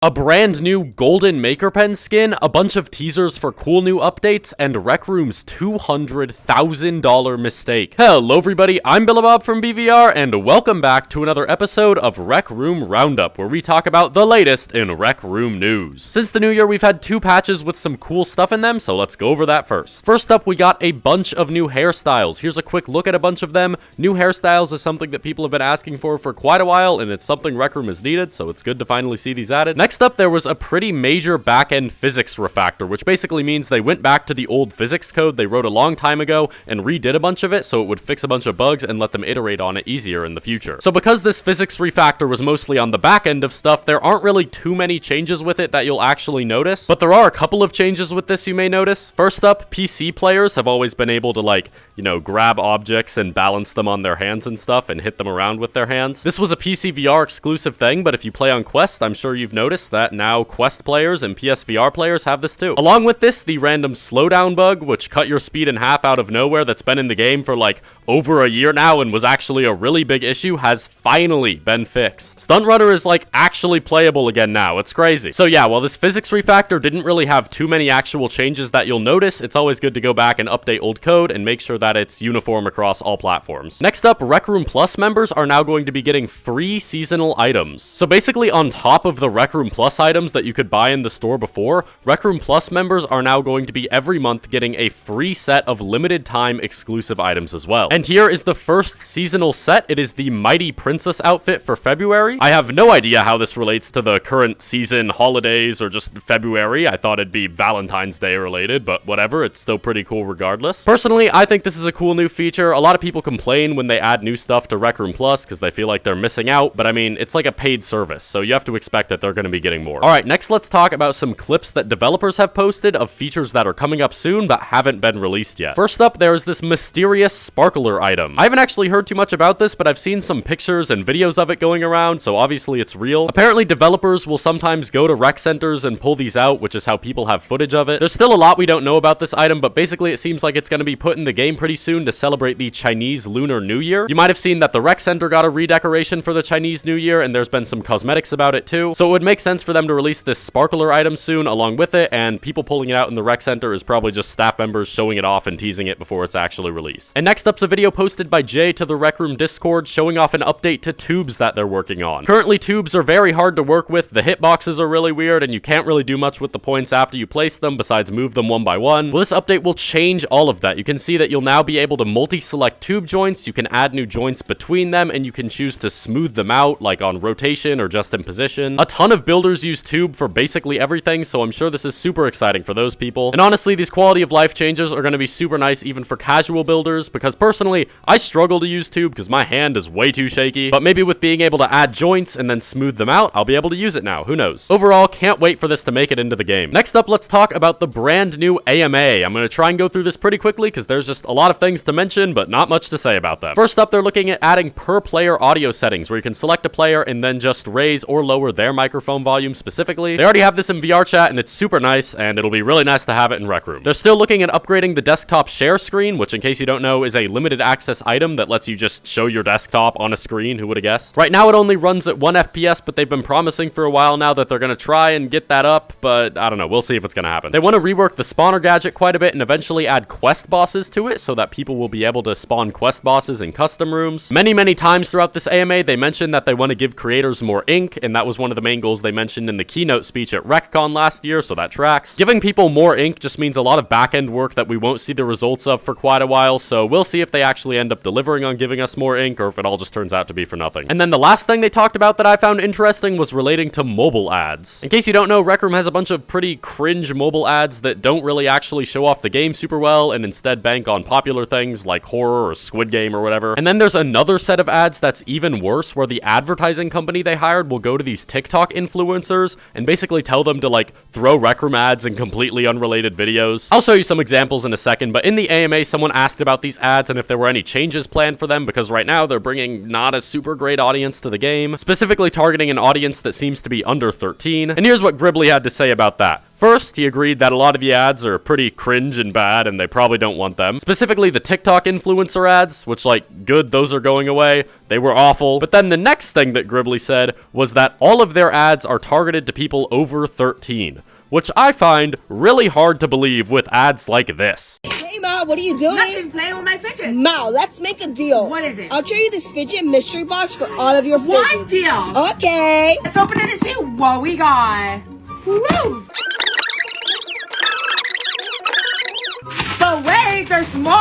A brand new golden Maker Pen skin, a bunch of teasers for cool new updates, and Rec Room's $200,000 mistake. Hello everybody, I'm BillehBawb from BVR, and welcome back to another episode of Rec Room Roundup, where we talk about the latest in Rec Room news. Since the new year, we've had 2 patches with some cool stuff in them, so let's go over that first. First up, we got a bunch of new hairstyles. Here's a quick look at a bunch of them. New hairstyles is something that people have been asking for quite a while, and it's something Rec Room has needed, so it's good to finally see these added. Next up, there was a pretty major back-end physics refactor, which basically means they went back to the old physics code they wrote a long time ago and redid a bunch of it so it would fix a bunch of bugs and let them iterate on it easier in the future. So because this physics refactor was mostly on the back end of stuff, there aren't really too many changes with it that you'll actually notice, but there are a couple of changes with this you may notice. First up, PC players have always been able to grab objects and balance them on their hands and stuff and hit them around with their hands. This was a PC VR exclusive thing, but if you play on Quest, I'm sure you've noticed that now Quest players and PSVR players have this too. Along with this, the random slowdown bug, which cut your speed in half out of nowhere, that's been in the game for over a year now and was actually a really big issue, has finally been fixed. Stunt Runner is actually playable again now. It's crazy. So yeah, while this physics refactor didn't really have too many actual changes that you'll notice, it's always good to go back and update old code and make sure that it's uniform across all platforms. Next up, Rec Room Plus members are now going to be getting free seasonal items. So basically, on top of the Rec Room Plus items that you could buy in the store before, Rec Room Plus members are now going to be every month getting a free set of limited time exclusive items as well. And here is the first seasonal set. It is the Mighty Princess outfit for February. I have no idea how this relates to the current season, holidays, or just February. I thought it'd be Valentine's Day related, but whatever, it's still pretty cool regardless. Personally, I think this is a cool new feature. A lot of people complain when they add new stuff to Rec Room Plus because they feel like they're missing out, but I mean, it's like a paid service, so you have to expect that they're going to be getting more. Alright, next let's talk about some clips that developers have posted of features that are coming up soon but haven't been released yet. First up, there is this mysterious sparkler item. I haven't actually heard too much about this, but I've seen some pictures and videos of it going around, so obviously it's real. Apparently developers will sometimes go to rec centers and pull these out, which is how people have footage of it. There's still a lot we don't know about this item, but basically it seems like it's going to be put in the game pretty soon to celebrate the Chinese Lunar New Year. You might have seen that the rec center got a redecoration for the Chinese New Year, and there's been some cosmetics about it too, so it would make sense for them to release this sparkler item soon along with it, and people pulling it out in the rec center is probably just staff members showing it off and teasing it before it's actually released. And next up's a video posted by Jay to the Rec Room Discord showing off an update to tubes that they're working on. Currently, tubes are very hard to work with, the hitboxes are really weird, and you can't really do much with the points after you place them besides move them one by one. Well, this update will change all of that. You can see that you'll now be able to multi-select tube joints, you can add new joints between them, and you can choose to smooth them out, like on rotation or just in position. A ton of builders use tube for basically everything, so I'm sure this is super exciting for those people. And honestly, these quality of life changes are going to be super nice even for casual builders, because personally, I struggle to use tube because my hand is way too shaky, but maybe with being able to add joints and then smooth them out, I'll be able to use it now. Who knows? Overall, can't wait for this to make it into the game. Next up, let's talk about the brand new AMA. I'm going to try and go through this pretty quickly because there's just a lot of things to mention, but not much to say about them. First up, they're looking at adding per player audio settings where you can select a player and then just raise or lower their microphone volume specifically. They already have this in VR chat and it's super nice, and it'll be really nice to have it in Rec Room. They're still looking at upgrading the desktop share screen, which in case you don't know is a limited access item that lets you just show your desktop on a screen. Who would have guessed? Right now it only runs at 1 FPS, but they've been promising for a while now that they're going to try and get that up, but I don't know. We'll see if it's going to happen. They want to rework the spawner gadget quite a bit and eventually add quest bosses to it so that people will be able to spawn quest bosses in custom rooms. Many times throughout this AMA, they mentioned that they want to give creators more ink, and that was one of the main goals they mentioned in the keynote speech at RecCon last year, so that tracks. Giving people more ink just means a lot of back-end work that we won't see the results of for quite a while, so we'll see if they actually end up delivering on giving us more ink or if it all just turns out to be for nothing. And then the last thing they talked about that I found interesting was relating to mobile ads. In case you don't know, Rec Room has a bunch of pretty cringe mobile ads that don't really actually show off the game super well and instead bank on popular things like horror or Squid Game or whatever. And then there's another set of ads that's even worse where the advertising company they hired will go to these TikTok influencers and basically tell them to throw Rec Room ads in completely unrelated videos. I'll show you some examples in a second, but in the AMA someone asked about these ads and if there were any changes planned for them, because right now they're bringing not a super great audience to the game, specifically targeting an audience that seems to be under 13. And here's what Gribbly had to say about that. First, he agreed that a lot of the ads are pretty cringe and bad, and they probably don't want them. Specifically, the TikTok influencer ads, which, like, good, those are going away. They were awful. But then the next thing that Gribbly said was that all of their ads are targeted to people over 13, which I find really hard to believe with ads like this. Hey, Ma, what are you doing? Nothing, playing with my fidgets. Ma, let's make a deal. What is it? I'll trade you this fidget mystery box for all of your fidgets. What deal? Okay. Let's open it and see what we got. Woo! But wait, there's more.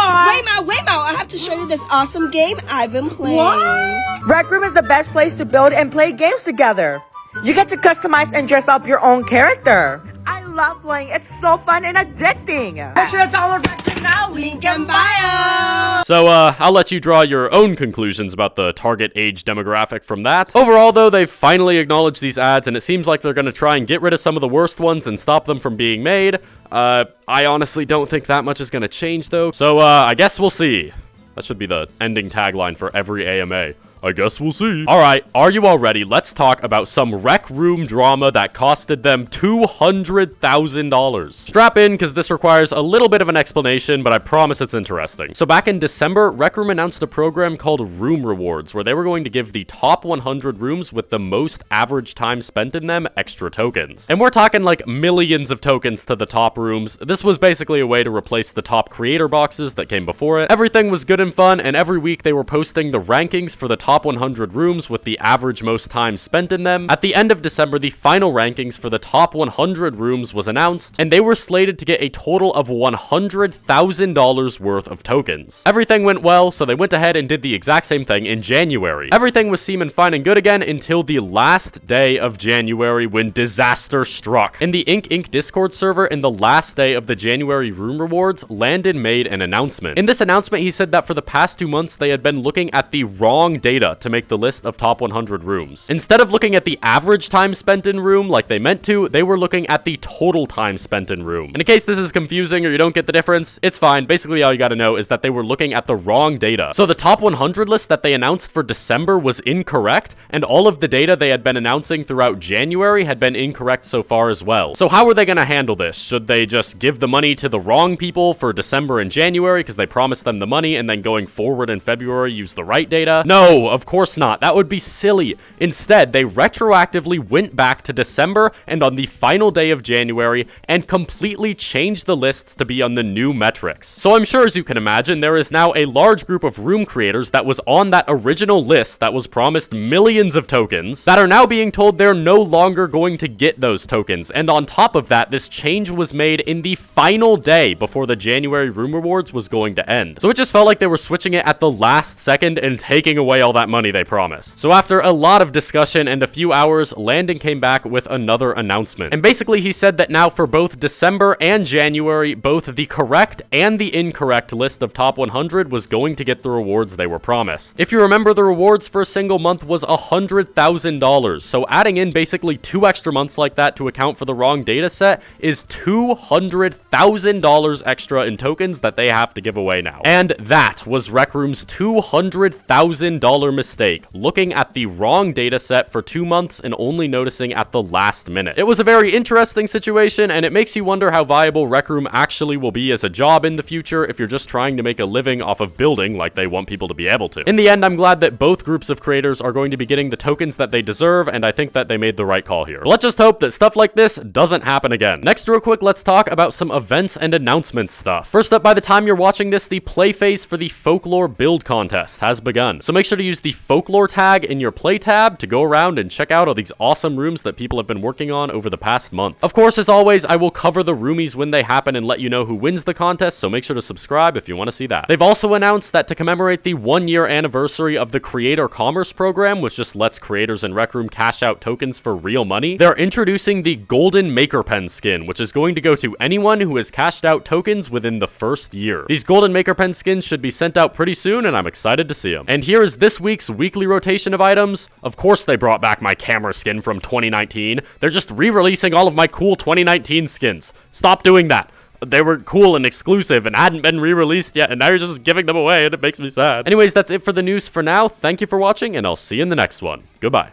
Wait, Ma, I have to show you this awesome game I've been playing. What? Rec Room is the best place to build and play games together. You get to customize and dress up your own character. I love playing. It's so fun and addicting. I should have downloaded Rec Room now. Link in bio. So, I'll let you draw your own conclusions about the target age demographic from that. Overall, though, they've finally acknowledged these ads, and it seems like they're gonna try and get rid of some of the worst ones and stop them from being made. I honestly don't think that much is gonna change, though. So, I guess we'll see. That should be the ending tagline for every AMA. I guess we'll see. Alright, are you all ready? Let's talk about some Rec Room drama that costed them $200,000. Strap in, because this requires a little bit of an explanation, but I promise it's interesting. So back in December, Rec Room announced a program called Room Rewards, where they were going to give the top 100 rooms with the most average time spent in them extra tokens. And we're talking like millions of tokens to the top rooms. This was basically a way to replace the top creator boxes that came before it. Everything was good and fun, and every week they were posting the rankings for the top 100 rooms with the average most time spent in them. At the end of December, the final rankings for the top 100 rooms was announced, and they were slated to get a total of $100,000 worth of tokens. Everything went well, so they went ahead and did the exact same thing in January. Everything was seeming fine and good again until the last day of January when disaster struck. In the Ink Discord server, in the last day of the January room rewards, Landon made an announcement. In this announcement, he said that for the past 2 months, they had been looking at the wrong data to make the list of top 100 rooms. Instead of looking at the average time spent in room like they meant to, they were looking at the total time spent in room. And in case this is confusing or you don't get the difference, it's fine. Basically, all you gotta know is that they were looking at the wrong data. So the top 100 list that they announced for December was incorrect, and all of the data they had been announcing throughout January had been incorrect so far as well. So how are they gonna handle this? Should they just give the money to the wrong people for December and January because they promised them the money, and then going forward in February use the right data? No, of course not. That would be silly. Instead, they retroactively went back to December and on the final day of January and completely changed the lists to be on the new metrics. So I'm sure, as you can imagine, there is now a large group of room creators that was on that original list that was promised millions of tokens that are now being told they're no longer going to get those tokens. And on top of that, this change was made in the final day before the January room rewards was going to end. So it just felt like they were switching it at the last second and taking away all that money they promised. So after a lot of discussion and a few hours, Landon came back with another announcement. And basically he said that now for both December and January, both the correct and the incorrect list of top 100 was going to get the rewards they were promised. If you remember, the rewards for a single month was $100,000. So adding in basically 2 extra months like that to account for the wrong data set is $200,000 extra in tokens that they have to give away now. And that was Rec Room's $200,000 mistake, looking at the wrong data set for 2 months and only noticing at the last minute. It was a very interesting situation, and it makes you wonder how viable Rec Room actually will be as a job in the future if you're just trying to make a living off of building like they want people to be able to. In the end, I'm glad that both groups of creators are going to be getting the tokens that they deserve, and I think that they made the right call here. Let's just hope that stuff like this doesn't happen again. Next, real quick, let's talk about some events and announcements stuff. First up, by the time you're watching this, the play phase for the Folklore build contest has begun. So make sure to use the Folklore tag in your play tab to go around and check out all these awesome rooms that people have been working on over the past month. Of course, as always, I will cover the roomies when they happen and let you know who wins the contest, so make sure to subscribe if you want to see that. They've also announced that to commemorate the 1-year anniversary of the Creator Commerce program, which just lets creators in Rec Room cash out tokens for real money, they're introducing the Golden Maker Pen skin, which is going to go to anyone who has cashed out tokens within the first year. These Golden Maker Pen skins should be sent out pretty soon, and I'm excited to see them. And here is this week's weekly rotation of items. Of course they brought back my camera skin from 2019. They're just re-releasing all of my cool 2019 skins. Stop doing that. They were cool and exclusive and hadn't been re-released yet, and now you're just giving them away, and it makes me sad. Anyways, that's it for the news for now. Thank you for watching, and I'll see you in the next one. Goodbye.